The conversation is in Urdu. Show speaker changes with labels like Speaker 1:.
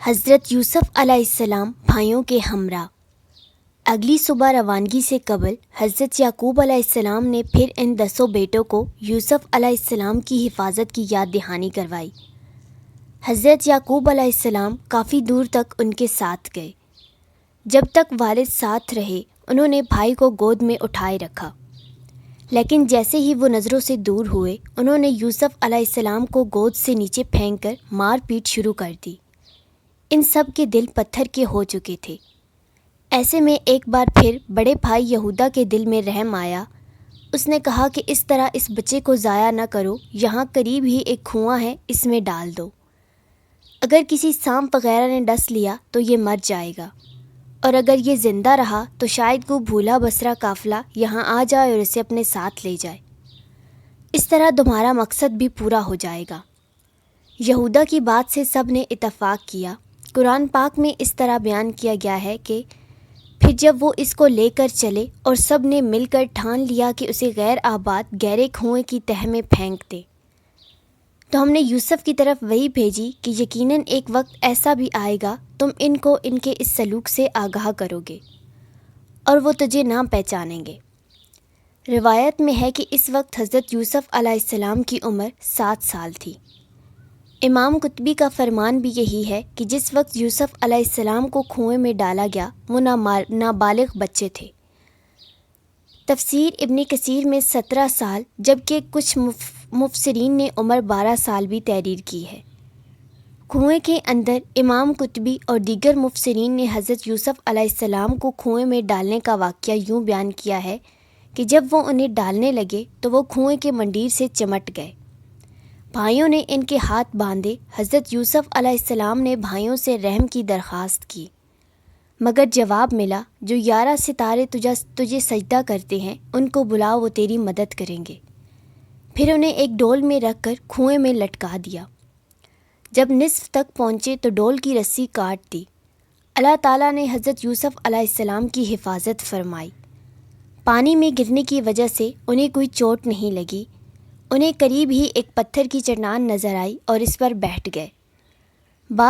Speaker 1: حضرت یوسف علیہ السلام بھائیوں کے ہمراہ۔ اگلی صبح روانگی سے قبل حضرت یعقوب علیہ السلام نے پھر ان 10 بیٹوں کو یوسف علیہ السلام کی حفاظت کی یاد دہانی کروائی۔ حضرت یعقوب علیہ السلام کافی دور تک ان کے ساتھ گئے۔ جب تک والد ساتھ رہے انہوں نے بھائی کو گود میں اٹھائے رکھا، لیکن جیسے ہی وہ نظروں سے دور ہوئے انہوں نے یوسف علیہ السلام کو گود سے نیچے پھینک کر مار پیٹ شروع کر دی۔ ان سب کے دل پتھر کے ہو چکے تھے۔ ایسے میں ایک بار پھر بڑے بھائی یہودا کے دل میں رحم آیا۔ اس نے کہا کہ اس طرح اس بچے کو ضائع نہ کرو، یہاں قریب ہی ایک کنواں ہے، اس میں ڈال دو۔ اگر کسی سانپ وغیرہ نے ڈس لیا تو یہ مر جائے گا، اور اگر یہ زندہ رہا تو شاید کوئی بھولا بسرا قافلہ یہاں آ جائے اور اسے اپنے ساتھ لے جائے۔ اس طرح تمہارا مقصد بھی پورا ہو جائے گا۔ یہودا کی بات سے سب نے اتفاق کیا۔ قرآن پاک میں اس طرح بیان کیا گیا ہے کہ پھر جب وہ اس کو لے کر چلے اور سب نے مل کر ٹھان لیا کہ اسے غیر آباد گہرے کنویں کی تہہ میں پھینک دے، تو ہم نے یوسف کی طرف وہی بھیجی کہ یقیناً ایک وقت ایسا بھی آئے گا تم ان کو ان کے اس سلوک سے آگاہ کرو گے اور وہ تجھے نہ پہچانیں گے۔ روایت میں ہے کہ اس وقت حضرت یوسف علیہ السلام کی عمر 7 سال تھی۔ امام قرطبی کا فرمان بھی یہی ہے کہ جس وقت یوسف علیہ السلام کو کنویں میں ڈالا گیا وہ نابالغ بچے تھے۔ تفسیر ابن کثیر میں 17 سال جبکہ کچھ مفسرین نے عمر 12 سال بھی تحریر کی ہے۔ کنویں کے اندر امام قرطبی اور دیگر مفسرین نے حضرت یوسف علیہ السلام کو کنویں میں ڈالنے کا واقعہ یوں بیان کیا ہے کہ جب وہ انہیں ڈالنے لگے تو وہ کنویں کے مندیر سے چمٹ گئے۔ بھائیوں نے ان کے ہاتھ باندھے۔ حضرت یوسف علیہ السلام نے بھائیوں سے رحم کی درخواست کی، مگر جواب ملا، جو 11 ستارے تجھے سجدہ کرتے ہیں ان کو بلاؤ، وہ تیری مدد کریں گے۔ پھر انہیں ایک ڈول میں رکھ کر کنویں میں لٹکا دیا۔ جب نصف تک پہنچے تو ڈول کی رسی کاٹ دی۔ اللہ تعالیٰ نے حضرت یوسف علیہ السلام کی حفاظت فرمائی۔ پانی میں گرنے کی وجہ سے انہیں کوئی چوٹ نہیں لگی۔ انہیں قریب ہی ایک پتھر کی چٹان نظر آئی اور اس پر بیٹھ گئے۔ بعد